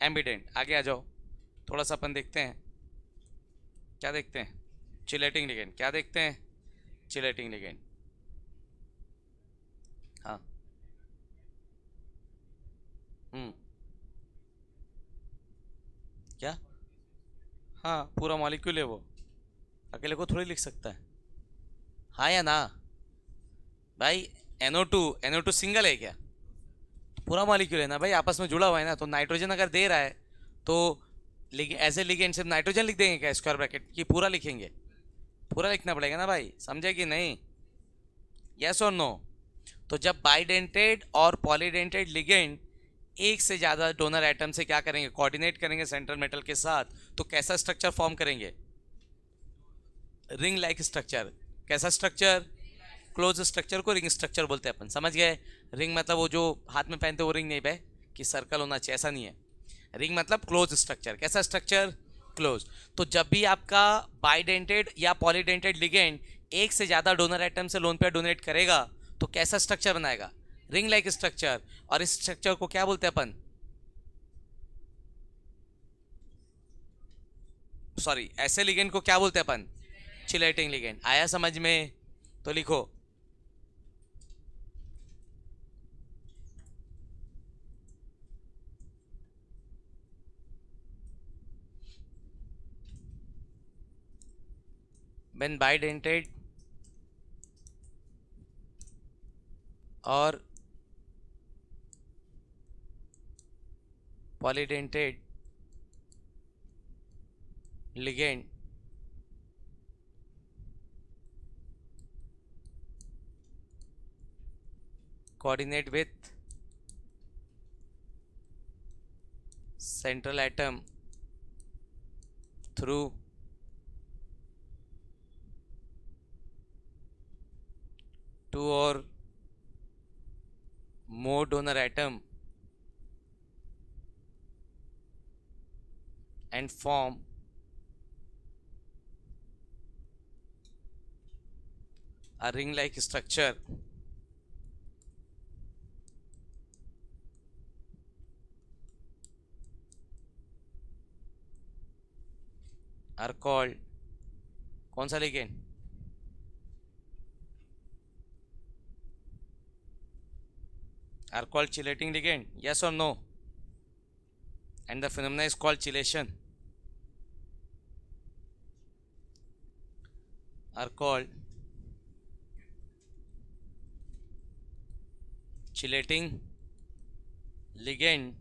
एम्बिडेंट। आगे आ जाओ, थोड़ा सा अपन देखते हैं। क्या देखते हैं? Chelating ligand. क्या देखते हैं? Chelating ligand. हाँ। हम्म। क्या? हाँ, पूरा मॉलिक्यूल है वो, अकेले को थोड़ी लिख सकता है। हाँ या ना? भाई, NO2, NO2 सिंगल है क्या? पूरा मॉलिक्यूल है ना भाई, आपस में जुड़ा हुआ है ना। तो नाइट्रोजन अगर दे रहा है तो एज ए लिगेंड सिर्फ नाइट्रोजन लिख देंगे क्या स्क्वायर ब्रैकेट की? पूरा लिखेंगे? पूरा लिखना पड़ेगा ना भाई, समझे कि नहीं? यस और नो? तो जब बाइडेंटेड और पॉलीडेंटेड लिगेंड एक से ज़्यादा डोनर एटम से क्या करेंगे? कोऑर्डिनेट करेंगे सेंट्रल मेटल के साथ, तो कैसा स्ट्रक्चर फॉर्म करेंगे? Ring like structure. कैसा स्ट्रक्चर? क्लोज स्ट्रक्चर को रिंग स्ट्रक्चर बोलते हैं अपन। समझ गए? रिंग मतलब वो जो हाथ में पहनते वो रिंग नहीं भाई कि सर्कल होना चाहिए, ऐसा नहीं है। रिंग मतलब क्लोज स्ट्रक्चर। कैसा स्ट्रक्चर? क्लोज। तो जब भी आपका बाइडेंटेड या पॉलीडेंटेड लिगेंड एक से ज़्यादा डोनर एटम से लोन पेयर डोनेट करेगा तो कैसा स्ट्रक्चर बनाएगा? Ring like structure. और इस स्ट्रक्चर को क्या बोलते हैं अपन? सॉरी, ऐसे लिगेंड को क्या बोलते हैं अपन? Chelating ligand. आया समझ में? तो लिखो, when bidentate और polydentate ligand coordinate with central atom through two or more donor atom and form a ring like structure are called, कौन सा ligand? are called chelating ligand. Yes or no? And the phenomena is called chelation. Are called chelating ligand,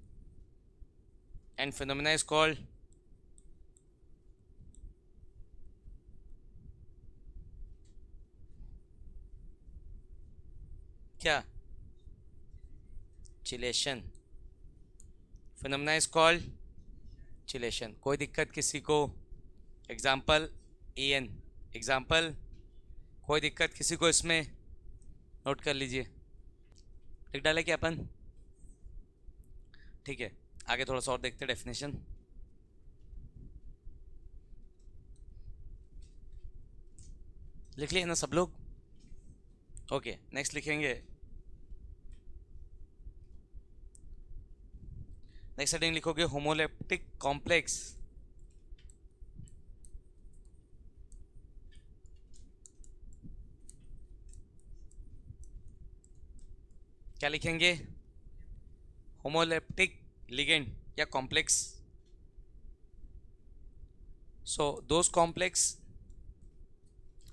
and phenomena is called क्या? Chelation. Phenomena is called chelation. कोई दिक्कत किसी को? Example एन. Example. कोई दिक्कत किसी को इसमें? नोट कर लीजिए. लिख डाले क्या अपन? ठीक है, आगे थोड़ा सा और देखते हैं डेफिनेशन. लिख लिए ना सब लोग? ओके, नेक्स्ट लिखेंगे. नेक्स्ट हेडिंग लिखोगे होमोलेप्टिक कॉम्प्लेक्स. क्या लिखेंगे? होमोलेप्टिक लिगेंड या कॉम्प्लेक्स. सो दोस कॉम्प्लेक्स.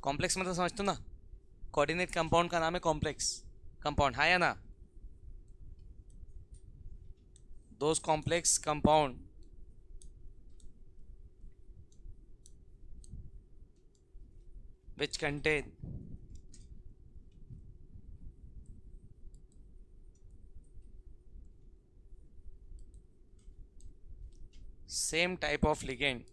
कॉम्प्लेक्स मतलब समझते हो ना, कोऑर्डिनेट कंपाउंड का नाम है कॉम्प्लेक्स कंपाउंड, हाँ या ना? Those complex compound which contain same type of ligand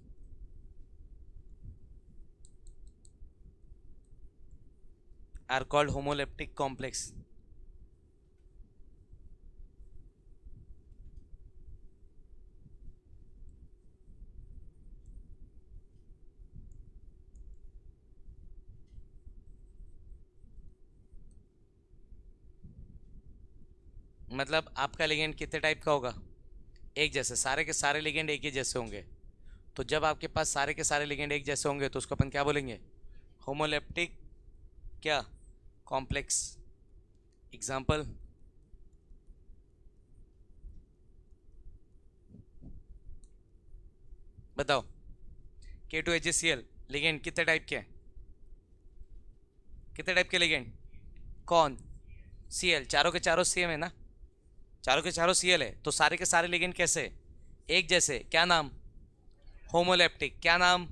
are called homoleptic complex. मतलब आपका लिगेंड कितने टाइप का होगा? एक जैसे. सारे के सारे लिगेंड एक ही जैसे होंगे. तो जब आपके पास सारे के सारे लिगेंड एक जैसे होंगे तो उसको अपन क्या बोलेंगे? होमोलेप्टिक क्या? कॉम्प्लेक्स. एग्जाम्पल. बताओ. K2HCl लिगेंड कितने टाइप के हैं? कितने टाइप के लिगेंड? कौन? Cl. चारों के चारों सेम है ना? चारों के चारों Cl है, तो सारे के सारे लिगेंड कैसे? एक जैसे. क्या नाम? होमोलेप्टिक. क्या नाम?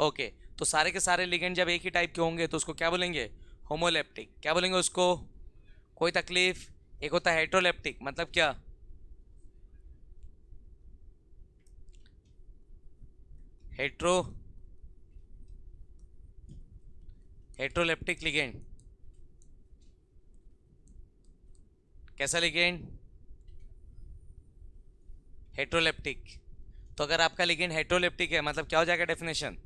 ओके. तो सारे के सारे लिगेंड जब एक ही टाइप के होंगे तो उसको क्या बोलेंगे? होमोलेप्टिक. क्या बोलेंगे उसको? कोई तकलीफ? एक होता है हेट्रोलेप्टिक. मतलब क्या? Hetero heteroleptic ligand. कैसा लिगेंड? हेट्रोलेप्टिक. तो अगर आपका लिगेंड हेट्रोलेप्टिक है मतलब क्या हो जाएगा definition?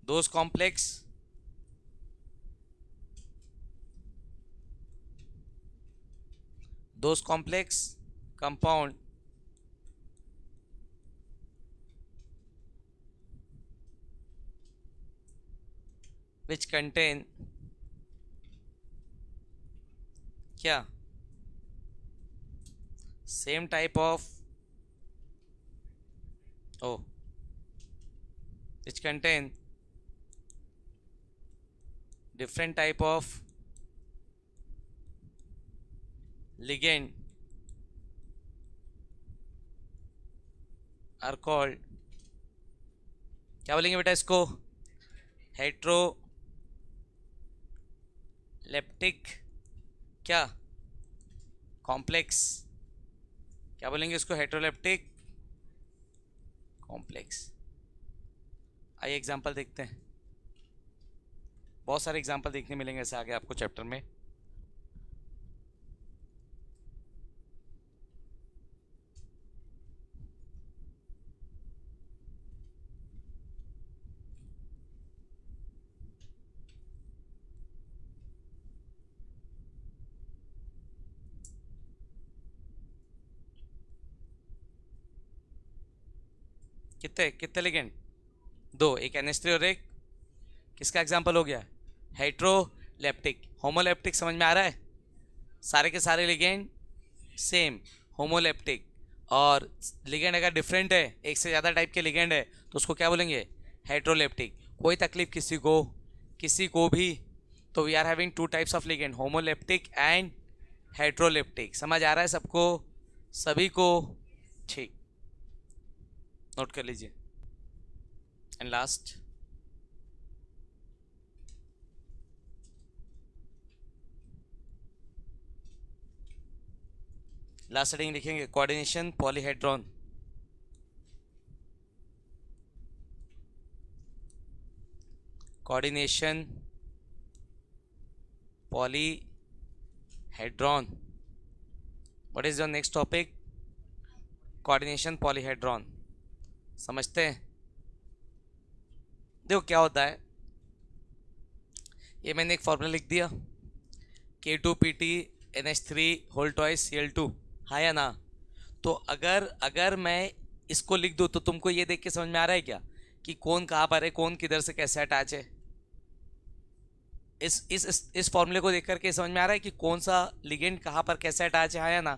Those complex compound which contain क्या? Same type of which contain different type of ligand are called. क्या बोलेंगे बेटा इसको? हेट्रोलेप्टिक क्या? कॉम्प्लेक्स. क्या बोलेंगे इसको? Heteroleptic complex. आइए एग्जांपल देखते हैं. बहुत सारे एग्जांपल देखने मिलेंगे ऐसे आगे आपको चैप्टर में. कितने कितने लिगेंड? दो. एक NH3 और एक किसका एग्जांपल हो गया? हेट्रोलेप्टिक. होमोलेप्टिक समझ में आ रहा है? सारे के सारे लिगेंड सेम. होमोलेप्टिक. और लिगेंड अगर डिफरेंट है, एक से ज़्यादा टाइप के लिगेंड है, तो उसको क्या बोलेंगे? हेट्रोलेप्टिक. कोई तकलीफ किसी को? किसी को भी? तो we are having two types of ligand, homoleptic and heteroleptic. समझ आ रहा है सबको? सभी को? ठीक, नोट कर लीजिए. एंड लास्ट, लास्ट हेडिंग लिखेंगे coordination polyhedron. Coordination polyhedron. What is your next topic? Coordination polyhedron. समझते हैं? देखो क्या होता है, ये मैंने एक फॉर्मूला लिख दिया, K2PT NH3 whole twice Cl2, हाँ या ना? तो अगर मैं इसको लिख दूँ तो तुमको ये देख के समझ में आ रहा है क्या कि कौन कहाँ पर है, कौन किधर से कैसे अटैच है? इस फॉर्मूले को देख करके समझ में आ रहा है कि कौन सा लिगेंड कहाँ पर कैसे अटैच है, हाँ या ना?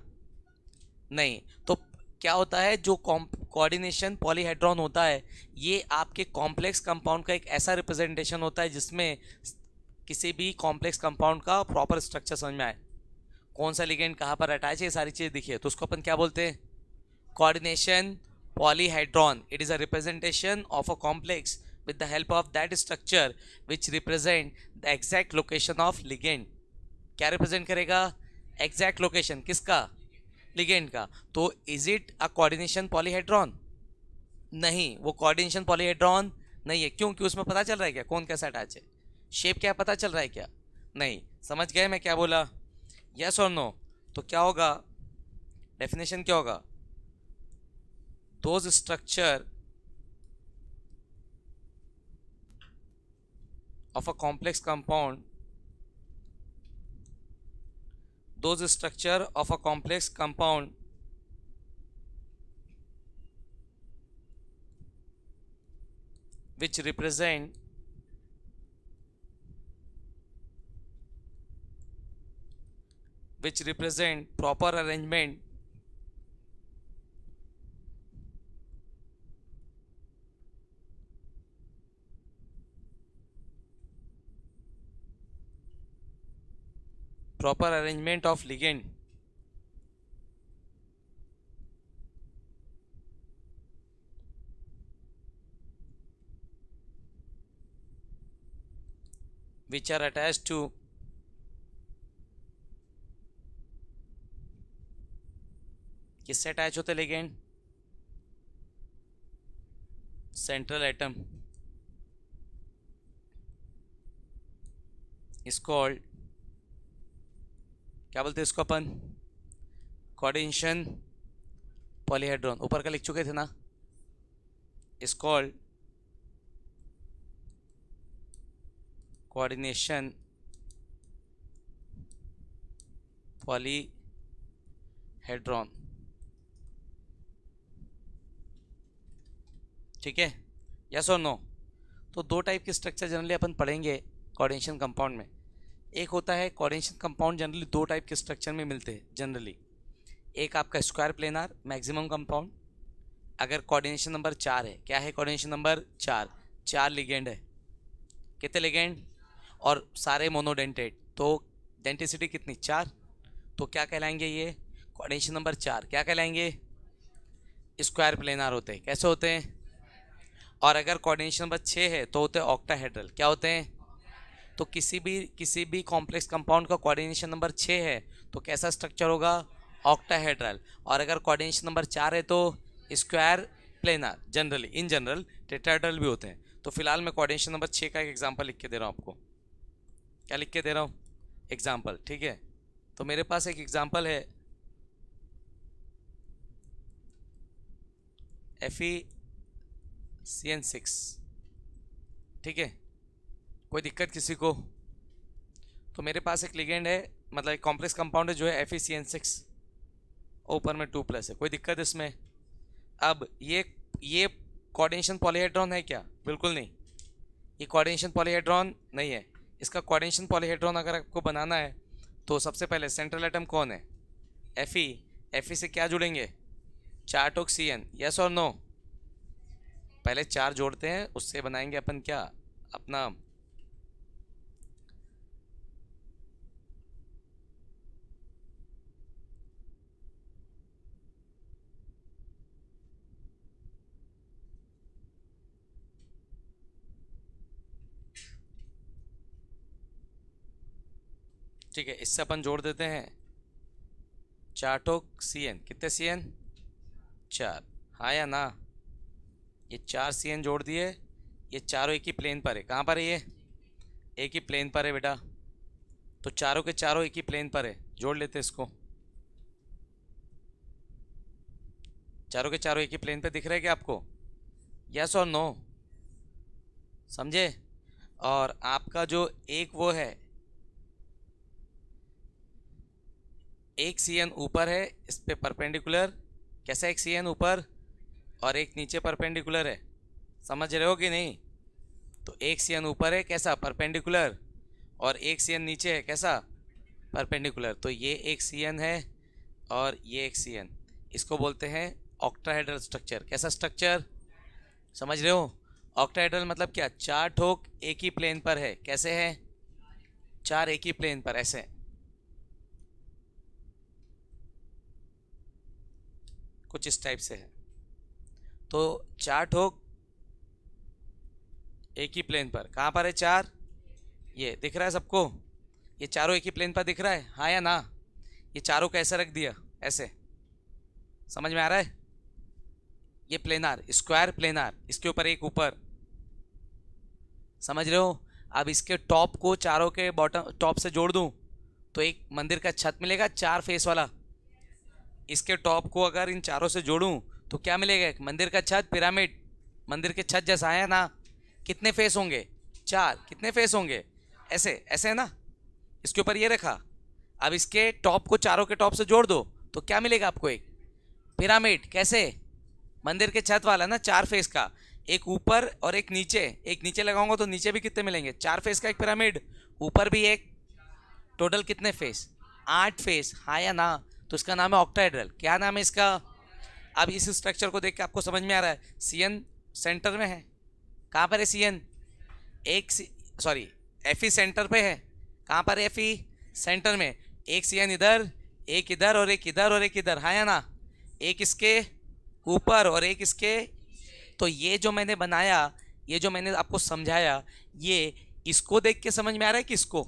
नहीं। तो क्या होता है, जो कोऑर्डिनेशन पॉलीहेड्रॉन होता है ये आपके कॉम्प्लेक्स कंपाउंड का एक ऐसा रिप्रेजेंटेशन होता है जिसमें किसी भी कॉम्प्लेक्स कंपाउंड का प्रॉपर स्ट्रक्चर समझ में आए, कौन सा लिगेंड कहाँ पर अटैच है, ये सारी चीज़ दिखिए, तो उसको अपन क्या बोलते हैं? Coordination polyhedron. It is a representation of a complex with the help of that structure which represent the exact location of ligand. क्या represent करेगा? exact location किसका? ligand का। तो is it a coordination polyhedron? नहीं, वो coordination polyhedron नहीं है। क्यों? उसमें पता चल रहा है क्या कौन कैसा अटैच है? शेप क्या पता चल रहा है क्या? नहीं। समझ गए मैं क्या बोला? यस और नो? तो क्या होगा, डेफिनेशन क्या होगा? those structure of a complex compound, those structure of a complex compound which represent proper arrangement of ligand which are attached to किससे अटैच होते ligand? Central atom is called, क्या बोलते हैं इसको अपन? Coordination polyhedron. ऊपर का लिख चुके थे ना? Is called coordination polyhedron. ठीक है, यस और नो? तो दो टाइप के स्ट्रक्चर जनरली अपन पढ़ेंगे कोऑर्डिनेशन कंपाउंड में। एक होता है कोऑर्डिनेशन कंपाउंड जनरली दो टाइप के स्ट्रक्चर में मिलते हैं जनरली। एक आपका स्क्वायर प्लेनार मैक्सिमम कंपाउंड, अगर कोऑर्डिनेशन नंबर 4 है। क्या है कोऑर्डिनेशन नंबर 4? 4 लिगेंड है। कितने लिगेंड? और सारे मोनोडेंटेड, तो डेंटिसिटी कितनी? 4। तो क्या कहलाएंगे ये? कोऑर्डिनेशन नंबर 4 क्या कहलाएंगे? स्क्वायर प्लेनार होते हैं। कैसे होते हैं? और अगर कोऑर्डिनेशन नंबर 6 है तो होते हैं ऑक्टाहेड्रल। क्या होते हैं? तो किसी भी कॉम्प्लेक्स कंपाउंड का कोऑर्डिनेशन नंबर 6 है तो कैसा स्ट्रक्चर होगा? ऑक्टाहेड्रल। और अगर कोऑर्डिनेशन नंबर 4 है तो square planar. Generally in general tetrahedral भी होते हैं। तो फिलहाल मैं कोऑर्डिनेशन नंबर 6 का एक एग्जांपल लिख के दे रहा हूँ आपको। क्या लिख के दे रहा हूँ? एग्जांपल। ठीक है, तो मेरे पास एक एग्जांपल है FeCN6। ठीक है, कोई दिक्कत किसी को? तो मेरे पास एक लिगेंड है, मतलब एक कॉम्प्लेक्स कंपाउंड है जो है FeCN6, ऊपर में 2+ है। कोई दिक्कत इसमें? अब ये कोऑर्डिनेशन पॉलीहेड्रॉन है क्या? बिल्कुल नहीं, ये कोऑर्डिनेशन पॉलीहेड्रॉन नहीं है। इसका कोऑर्डिनेशन पॉलीहेड्रॉन अगर आपको बनाना है तो सबसे पहले सेंट्रल एटम कौन है? Fe से क्या जुड़ेंगे? 4-CN। यस और नो? पहले 4 जोड़ते हैं, उससे बनाएंगे अपन क्या अपना ठीक है, इससे अपन जोड़ देते हैं 4 ठोक सी एन, कितने सी एन? 4, हाँ या ना? ये 4 सी एन जोड़ दिए, ये चारों एक ही प्लेन पर है। कहाँ पर है ये? एक ही प्लेन पर है बेटा, तो चारों के चारों एक ही प्लेन पर है, जोड़ लेते इसको। चारों के चारों एक ही प्लेन पे दिख रहे हैं क्या आपको? यस और नो? समझे? और आपका जो एक वो है, एक सी एन ऊपर है इस पे परपेंडिकुलर, कैसा? एक सी एन ऊपर और एक नीचे परपेंडिकुलर है, समझ रहे हो कि नहीं? तो एक सी एन ऊपर है कैसा? परपेंडिकुलर, और एक सी एन नीचे है कैसा? परपेंडिकुलर। तो ये एक सी एन है और ये एक सी एन, इसको बोलते हैं ऑक्टाहेड्रल स्ट्रक्चर। कैसा स्ट्रक्चर? समझ रहे हो? ऑक्टाहेड्रल मतलब क्या? 4 ठोक एक ही प्लेन पर है। कैसे है? 4 एक ही प्लेन पर, ऐसे। कुछ इस टाइप से है। तो 4 ठोक एक ही प्लेन पर, कहाँ पर है 4? ये दिख रहा है सबको? ये चारों एक ही प्लेन पर दिख रहा है, हाँ या ना? ये चारों को ऐसे रख दिया, ऐसे। समझ में आ रहा है? ये प्लेनार, स्क्वायर प्लेनार, इसके ऊपर एक ऊपर, समझ रहे हो? अब इसके टॉप को चारों के बॉटम टॉप से जोड़ दूं तो एक मंदिर का छत मिलेगा 4 फेस वाला। इसके टॉप को अगर इन चारों से जोड़ूं तो क्या मिलेगा? एक मंदिर का छत, पिरामिड, मंदिर के छत जैसा है ना? कितने फेस होंगे? 4। कितने फेस होंगे? ऐसे, ऐसे है ना? इसके ऊपर ये रखा, अब इसके टॉप को चारों के टॉप से जोड़ दो तो क्या मिलेगा आपको? एक पिरामिड। कैसे? मंदिर के छत वाला ना, 4 फेस का, एक ऊपर और एक नीचे। एक नीचे लगाऊंगा तो नीचे भी कितने मिलेंगे? 4 फेस का एक पिरामिड, ऊपर भी एक, टोटल कितने फेस? 8 फेस, हाँ या ना? तो इसका नाम है ऑक्टाहेड्रल। क्या नाम है इसका? अब इस स्ट्रक्चर को देख के आपको समझ में आ रहा है, सीएन सेंटर में है। कहाँ पर है सीएन? एक सॉरी एफई सेंटर पे है। कहाँ पर है एफई? सेंटर में। एक सीएन इधर, एक इधर, और एक इधर, और एक इधर, हाँ या ना? एक इसके ऊपर और एक इसके। तो ये जो मैंने बनाया, ये जो मैंने आपको समझाया, ये इसको देख के समझ में आ रहा है कि इसको?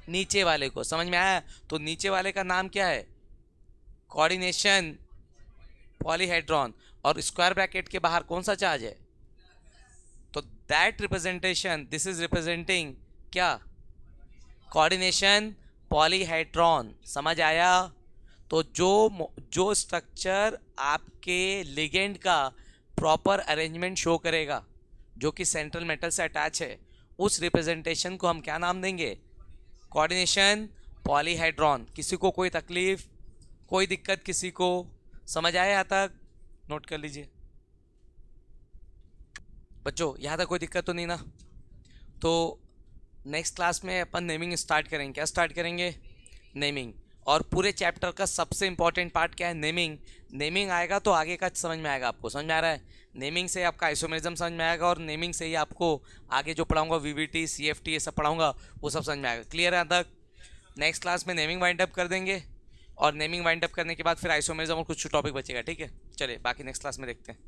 नीचे वाले को समझ में आया? तो नीचे वाले का नाम क्या है? Coordination polyhedron. और स्क्वायर ब्रैकेट के बाहर कौन सा चार्ज है? तो that representation, this is representing क्या? Coordination polyhedron. समझ आया? तो जो स्ट्रक्चर आपके लिगेंड का प्रॉपर अरेंजमेंट शो करेगा, जो कि सेंट्रल मेटल से अटैच है, उस रिप्रेजेंटेशन को हम क्या नाम देंगे? Coordination polyhedron. किसी को कोई तकलीफ, कोई दिक्कत किसी को? समझ आया यहाँ तक? नोट कर लीजिए बच्चों, यहाँ तक कोई दिक्कत तो नहीं ना? तो नेक्स्ट क्लास में अपन नेमिंग स्टार्ट करेंगे। क्या स्टार्ट करेंगे? नेमिंग। और पूरे चैप्टर का सबसे इंपॉर्टेंट पार्ट क्या है? नेमिंग। नेमिंग आएगा तो आगे का समझ में आएगा आपको। समझ में आ रहा है? नेमिंग से आपका आइसोमेरिज्म समझ में आएगा, और नेमिंग से ही आपको आगे जो पढ़ाऊंगा वीवीटी, सीएफटी, ये सब पढ़ाऊंगा, वो सब समझ में आएगा। क्लियर है यहाँ तक? नेक्स्ट क्लास में नेमिंग वाइंड अप कर देंगे, और नेमिंग वाइंड अप करने के बाद फिर आइसोमेरिज्म और कुछ टॉपिक बचेगा। ठीक है, चलिए बाकी नेक्स्ट क्लास में देखते हैं।